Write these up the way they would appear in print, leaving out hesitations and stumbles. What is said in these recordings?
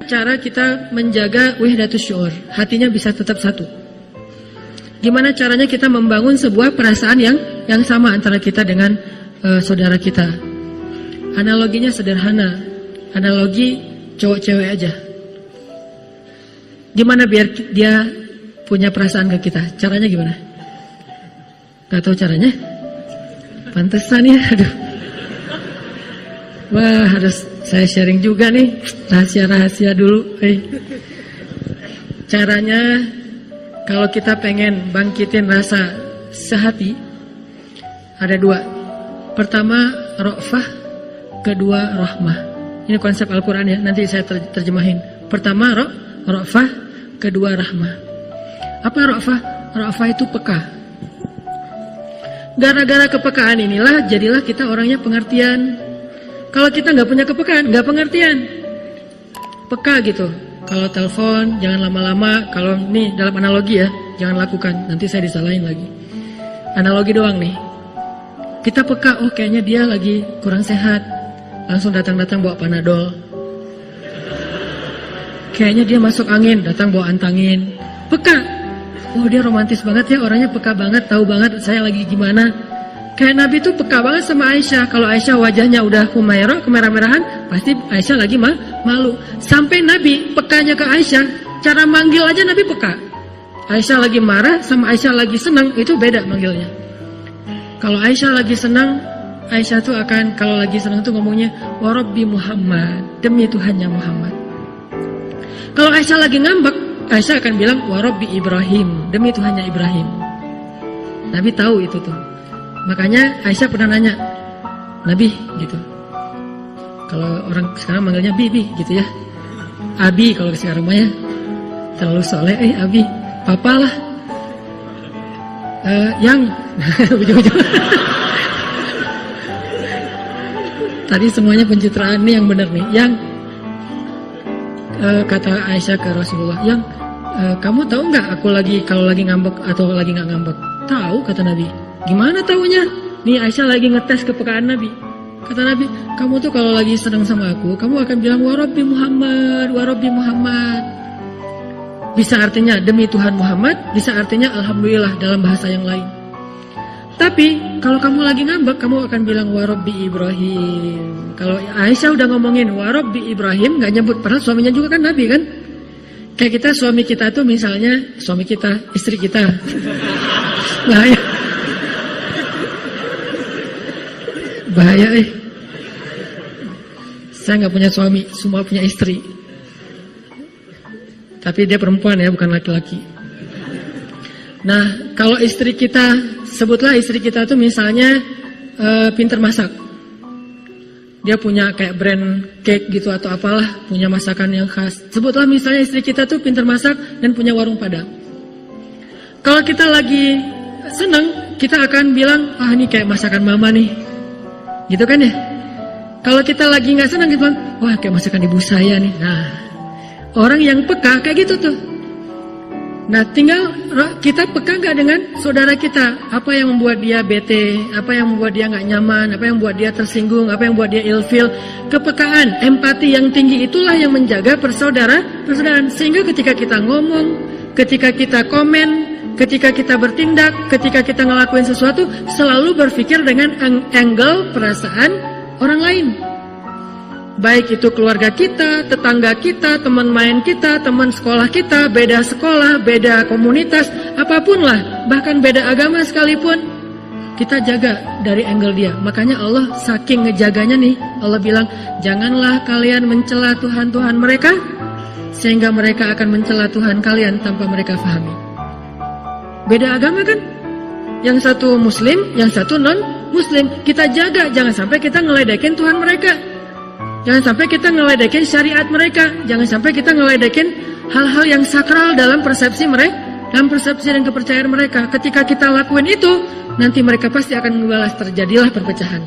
cara kita menjaga wahdatus syuur, hatinya bisa tetap satu? Gimana caranya kita membangun sebuah perasaan yang sama antara kita dengan saudara kita? Analoginya sederhana, analogi cowok cewek aja. Gimana biar dia punya perasaan ke kita? Caranya gimana? Gak tahu caranya? Pantesan ya, aduh. Wah, harus saya sharing juga nih, rahasia-rahasia dulu. Caranya, kalau kita pengen bangkitin rasa sehati, ada dua. Pertama, ra'fah, kedua, rahmah. Ini konsep Al-Quran ya, nanti saya terjemahin. Pertama, ra'fah, kedua, rahmah. Apa ra'fah? Ra'fah itu peka. Gara-gara kepekaan inilah, jadilah kita orangnya pengertian. Kalau kita nggak punya kepekaan, nggak pengertian. Peka gitu. Kalau telepon, jangan lama-lama. Kalau ini dalam analogi ya, jangan lakukan. Nanti saya disalahin lagi. Analogi doang nih. Kita peka, oh kayaknya dia lagi kurang sehat. Langsung datang-datang bawa Panadol. Kayaknya dia masuk angin, datang bawa antangin. Peka. Oh dia romantis banget ya, orangnya peka banget, tahu banget saya lagi gimana. Kayak Nabi tuh peka banget sama Aisyah. Kalau Aisyah wajahnya udah humairah, kemerah-merahan, pasti Aisyah lagi malu. Sampai Nabi pekanya ke Aisyah, cara manggil aja Nabi peka. Aisyah lagi marah sama Aisyah lagi senang, itu beda manggilnya. Kalau Aisyah lagi senang, Aisyah tuh akan, kalau lagi senang tuh ngomongnya wa Rabbi Muhammad, demi Tuhannya Muhammad. Kalau Aisyah lagi ngambek, Aisyah akan bilang wa Rabbi Ibrahim, demi Tuhannya Ibrahim. Nabi tahu itu tuh. Makanya Aisyah pernah nanya, Nabi gitu. Kalau orang sekarang manggilnya Bibi gitu ya. Abi kalau sekarang mah ya. Terlalu soleh, Abi, Papa lah. Yang ujung-ujung. Tadi semuanya pencitraan nih yang benar nih. Yang kata Aisyah ke Rasulullah, yang kamu tahu nggak aku kalau lagi ngambek atau lagi nggak ngambek? Tahu, kata Nabi. Gimana taunya? Nih Aisyah lagi ngetes kepekaan Nabi. Kata Nabi, kamu tuh kalau lagi senang sama aku, kamu akan bilang wa Rabbi Muhammad, wa Rabbi Muhammad. Bisa artinya demi Tuhan Muhammad, bisa artinya alhamdulillah dalam bahasa yang lain. Tapi kalau kamu lagi ngambek, kamu akan bilang wa Rabbi Ibrahim. Kalau Aisyah udah ngomongin wa Rabbi Ibrahim, nggak nyebut, padahal suaminya juga kan Nabi kan. Kayak kita, suami kita tuh misalnya, suami kita, istri kita. Bahaya. Bahaya Saya nggak punya suami, semua punya istri. Tapi dia perempuan ya, bukan laki-laki. Nah, kalau istri kita, sebutlah istri kita tuh misalnya pinter masak. Dia punya kayak brand cake gitu atau apalah, punya masakan yang khas. Sebutlah misalnya istri kita tuh pinter masak dan punya warung Padang. Kalau kita lagi seneng, kita akan bilang, ah ini kayak masakan mama nih. Gitu kan ya? Kalau kita lagi nggak senang gitu, wah kayak masakan ibu saya nih. Nah, orang yang peka kayak gitu tuh. Nah, tinggal kita peka nggak dengan saudara kita? Apa yang membuat dia bete? Apa yang membuat dia nggak nyaman? Apa yang membuat dia tersinggung? Apa yang membuat dia ilfil? Kepekaan, empati yang tinggi itulah yang menjaga persaudaraan. Sehingga ketika kita ngomong, ketika kita komen, ketika kita bertindak, ketika kita ngelakuin sesuatu, selalu berpikir dengan angle perasaan orang lain. Baik itu keluarga kita, tetangga kita, teman main kita, teman sekolah kita, beda sekolah, beda komunitas, apapun lah, bahkan beda agama sekalipun, kita jaga dari angle dia. Makanya Allah saking ngejaganya nih, Allah bilang, janganlah kalian mencela Tuhan-Tuhan mereka, sehingga mereka akan mencela Tuhan kalian tanpa mereka fahami. Beda agama kan? Yang satu muslim, yang satu non-muslim. Kita jaga, jangan sampai kita ngeledekin Tuhan mereka. Jangan sampai kita ngeledekin syariat mereka. Jangan sampai kita ngeledekin hal-hal yang sakral dalam persepsi mereka, dalam persepsi dan kepercayaan mereka. Ketika kita lakuin itu, nanti mereka pasti akan membalas, terjadilah perpecahan.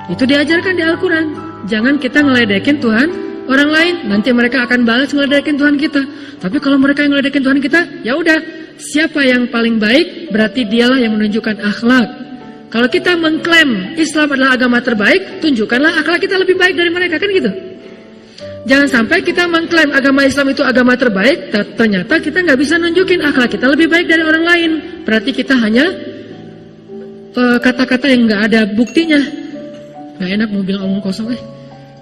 Itu diajarkan di Al-Quran. Jangan kita ngeledekin Tuhan orang lain, nanti mereka akan balas ngeledekin Tuhan kita. Tapi kalau mereka yang ngeledekin Tuhan kita, ya udah, siapa yang paling baik, berarti dialah yang menunjukkan akhlak. Kalau kita mengklaim Islam adalah agama terbaik, tunjukkanlah akhlak kita lebih baik dari mereka, kan gitu. Jangan sampai kita mengklaim agama Islam itu agama terbaik, ternyata kita nggak bisa nunjukin akhlak kita lebih baik dari orang lain. Berarti kita hanya kata-kata yang nggak ada buktinya. Nggak enak mau bilang omong kosong.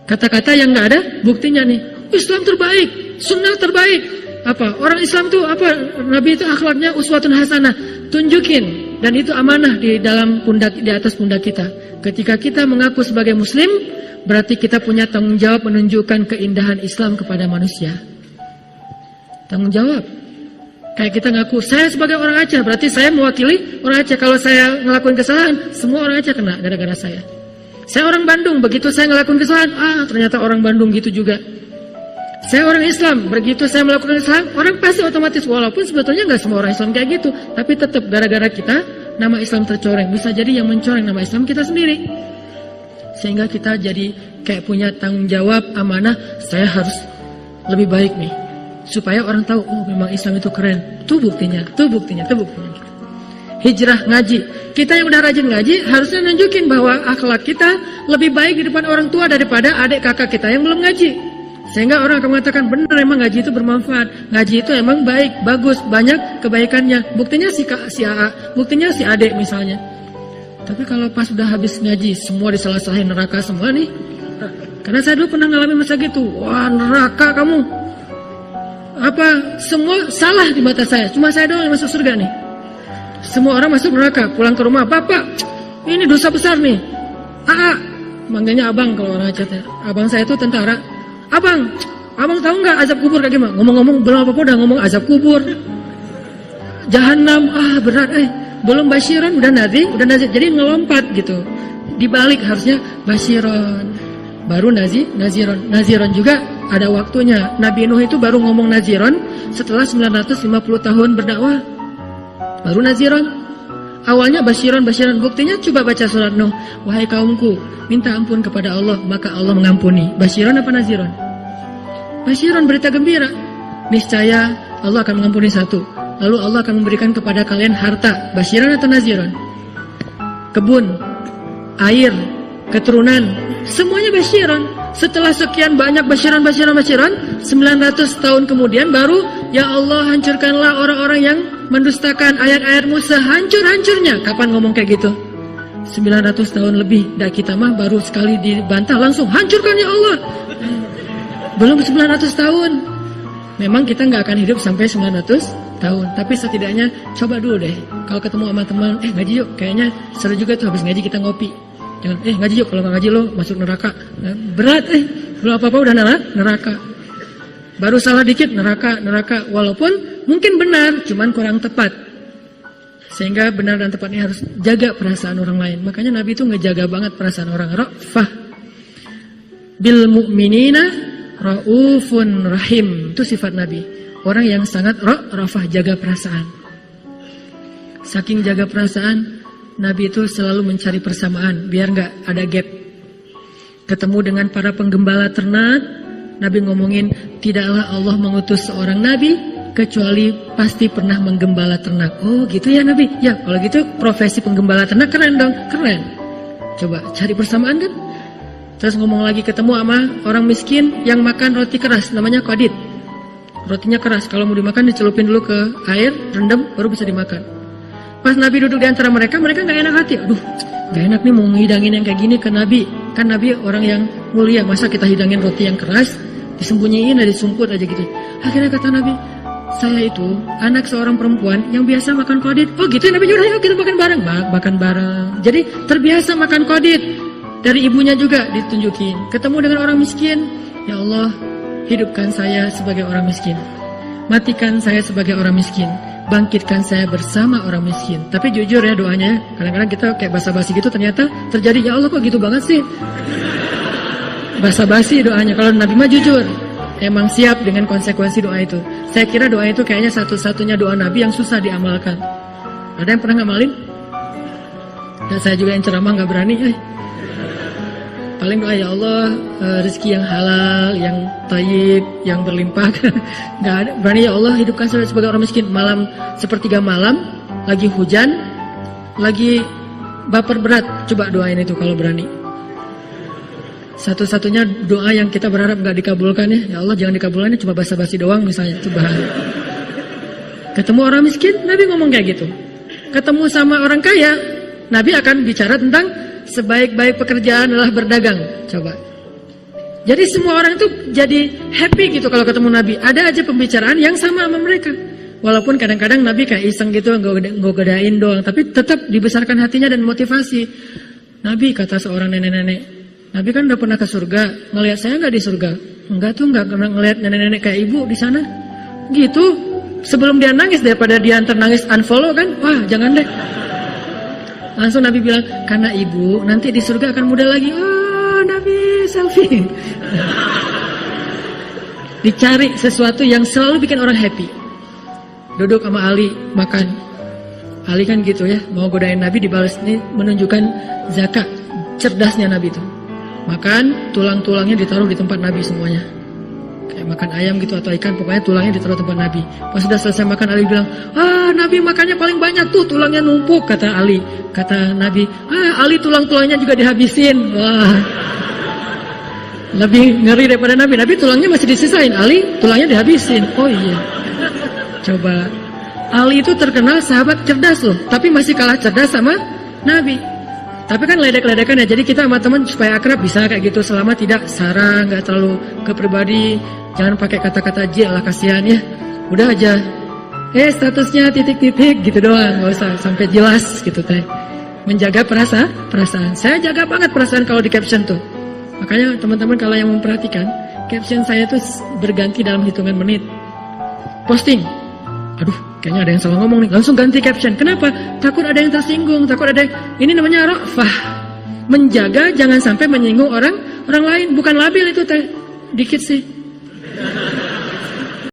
Kata-kata yang nggak ada buktinya nih. Islam terbaik, sunnah terbaik. Apa? Orang Islam itu apa? Nabi itu akhlaknya uswatun hasanah. Tunjukin, dan itu amanah di dalam pundak, di atas pundak kita. Ketika kita mengaku sebagai Muslim, berarti kita punya tanggung jawab menunjukkan keindahan Islam kepada manusia. Tanggung jawab. Kayak kita ngaku, saya sebagai orang Aceh, berarti saya mewakili orang Aceh. Kalau saya ngelakuin kesalahan, semua orang Aceh kena gara-gara saya. Saya orang Bandung, begitu saya ngelakuin kesalahan, ternyata orang Bandung gitu juga. Saya orang Islam, begitu saya melakukan Islam, orang pasti otomatis, walaupun sebetulnya nggak semua orang Islam kayak gitu, tapi tetap gara-gara kita, nama Islam tercoreng. Bisa jadi yang mencoreng nama Islam kita sendiri. Sehingga kita jadi kayak punya tanggung jawab, amanah, saya harus lebih baik nih. Supaya orang tahu, oh memang Islam itu keren. Itu buktinya, itu buktinya, itu buktinya. Hijrah ngaji. Kita yang udah rajin ngaji, harusnya nunjukin bahwa akhlak kita lebih baik di depan orang tua daripada adik kakak kita yang belum ngaji. Sehingga orang akan mengatakan, benar emang ngaji itu bermanfaat. Ngaji itu emang baik, bagus, banyak kebaikannya. Buktinya si AA, buktinya si adik misalnya. Tapi kalau pas udah habis ngaji, semua disalah-salahin, neraka semua nih. Karena saya dulu pernah ngalamin masa gitu. Wah, neraka kamu. Apa, semua salah di mata saya. Cuma saya doang yang masuk surga nih. Semua orang masuk neraka, pulang ke rumah. Bapak, ini dosa besar nih. AA, manggilnya abang kalau orang Aceh. Abang saya itu tentara. Abang tahu nggak azab kubur kayak gimana? Ngomong-ngomong belum apa-apa udah ngomong azab kubur. Jahanam, berat. Belum basyiron udah nazir. Jadi ngelompat gitu. Dibalik harusnya basyiron. Baru naziron. Naziron juga ada waktunya. Nabi Nuh itu baru ngomong naziron setelah 950 tahun berdakwah. Baru naziron. Awalnya basyiron. Buktinya coba baca surat Nuh. Wahai kaumku, minta ampun kepada Allah, maka Allah mengampuni. Basyiron apa naziron? Basyiron, berita gembira. Niscaya Allah akan mengampuni satu. Lalu Allah akan memberikan kepada kalian harta. Basyiron atau naziron? Kebun, air, keturunan, semuanya basyiron. Setelah sekian banyak basyiron, 900 tahun kemudian baru, ya Allah hancurkanlah orang-orang yang mendustakan ayat-ayatmu sehancur-hancurnya. Kapan ngomong kayak gitu? 900 tahun lebih. Dah kita mah baru sekali dibantah langsung hancurkan ya Allah. Belum 900 tahun. Memang kita nggak akan hidup sampai 900 tahun. Tapi setidaknya coba dulu deh. Kalau ketemu sama teman, ngaji yuk. Kayaknya seru juga tuh habis ngaji kita ngopi. Jangan, ngaji yuk. Kalau nggak ngaji lo masuk neraka. Berat, belum apa-apa udah neraka. Baru salah dikit neraka. Walaupun mungkin benar, cuman kurang tepat. Sehingga benar dan tepatnya harus jaga perasaan orang lain. Makanya Nabi itu ngejaga banget perasaan orang. Ra'fah bil mu'minina ra'ufun rahim. Itu sifat Nabi. Orang yang sangat ra'fah, jaga perasaan. Saking jaga perasaan, Nabi itu selalu mencari persamaan biar nggak ada gap. Ketemu dengan para penggembala ternak, Nabi ngomongin, tidaklah Allah mengutus seorang Nabi kecuali pasti pernah menggembala ternak. Oh gitu ya Nabi. Ya kalau gitu profesi penggembala ternak keren dong. Keren. Coba cari persamaan kan. Terus ngomong lagi ketemu sama orang miskin yang makan roti keras. Namanya qadid. Rotinya keras. Kalau mau dimakan dicelupin dulu ke air, rendam, baru bisa dimakan. Pas Nabi duduk di antara mereka gak enak hati. Aduh gak enak nih mau ngidangin yang kayak gini ke Nabi. Kan Nabi orang yang mulia. Masa kita hidangin roti yang keras, disembunyiin aja, disumput aja gitu. Akhirnya kata Nabi, saya itu anak seorang perempuan yang biasa makan qadid. Oh gitu Nabi, yaudah yuk kita makan bareng. Makan bareng. Jadi terbiasa makan qadid. Dari ibunya juga ditunjukin. Ketemu dengan orang miskin. Ya Allah, hidupkan saya sebagai orang miskin. Matikan saya sebagai orang miskin. Bangkitkan saya bersama orang miskin. Tapi jujur ya doanya. Kadang-kadang kita kayak basa-basi gitu ternyata terjadi. Ya Allah kok gitu banget sih. Basa-basi doanya. Kalau Nabi mah jujur. Emang siap dengan konsekuensi doa itu. Saya kira doa itu kayaknya satu-satunya doa Nabi yang susah diamalkan. Ada yang pernah ngamalin? Dan saya juga yang ceramah gak berani. Paling doa ya Allah rezeki yang halal, yang tayyib, yang berlimpah. Gak ada. Berani ya Allah hidupkan saya sebagai orang miskin. Malam sepertiga malam, lagi hujan, lagi baper berat. Coba doain itu kalau berani. Satu-satunya doa yang kita berharap nggak dikabulkan ya Allah jangan dikabulkan, cuma basa-basi doang misalnya, itu bahaya. Ketemu orang miskin, Nabi ngomong kayak gitu. Ketemu sama orang kaya, Nabi akan bicara tentang sebaik-baik pekerjaan adalah berdagang. Coba. Jadi semua orang itu jadi happy gitu kalau ketemu Nabi. Ada aja pembicaraan yang sama sama mereka. Walaupun kadang-kadang Nabi kayak iseng gitu, nggak godain doang, tapi tetap dibesarkan hatinya dan motivasi. Nabi, kata seorang nenek-nenek, Nabi kan udah pernah ke surga, ngelihat saya nggak di surga? Enggak tuh, nggak pernah ngelihat nenek-nenek kayak ibu di sana. Gitu. Sebelum dia nangis, daripada dia antar nangis unfollow kan, wah jangan deh. Langsung Nabi bilang, karena ibu nanti di surga akan muda lagi. Oh Nabi selfie. Dicari sesuatu yang selalu bikin orang happy. Duduk sama Ali makan. Ali kan gitu ya, mau godain Nabi dibalas. Ini menunjukkan zakat cerdasnya Nabi itu. Makan, tulang-tulangnya ditaruh di tempat Nabi semuanya. Kayak makan ayam gitu atau ikan, pokoknya tulangnya ditaruh tempat Nabi. Pas sudah selesai makan, Ali bilang, Nabi makannya paling banyak tuh, tulangnya numpuk, kata Ali. Kata Nabi, Ali tulang-tulangnya juga dihabisin. Wah, lebih ngeri daripada Nabi. Nabi tulangnya masih disisain, Ali tulangnya dihabisin. Oh iya. Coba, Ali itu terkenal sahabat cerdas loh, tapi masih kalah cerdas sama Nabi. Tapi kan ledek-ledekan ya, jadi kita sama teman supaya akrab bisa kayak gitu, selama tidak sarang, nggak terlalu ke pribadi, jangan pakai kata-kata J lah, kasihan ya. Udah aja, statusnya titik-titik gitu doang, nggak usah sampai jelas gitu teh. Menjaga perasaan. Saya jaga banget perasaan kalau di caption tuh. Makanya teman-teman kalau yang memperhatikan, caption saya tuh berganti dalam hitungan menit. Posting, aduh, kayaknya ada yang salah ngomong nih, langsung ganti caption. Kenapa? Takut ada yang tersinggung, takut ada yang... Ini namanya ra'fah. Menjaga jangan sampai menyinggung orang lain. Bukan labil itu teh. Dikit sih.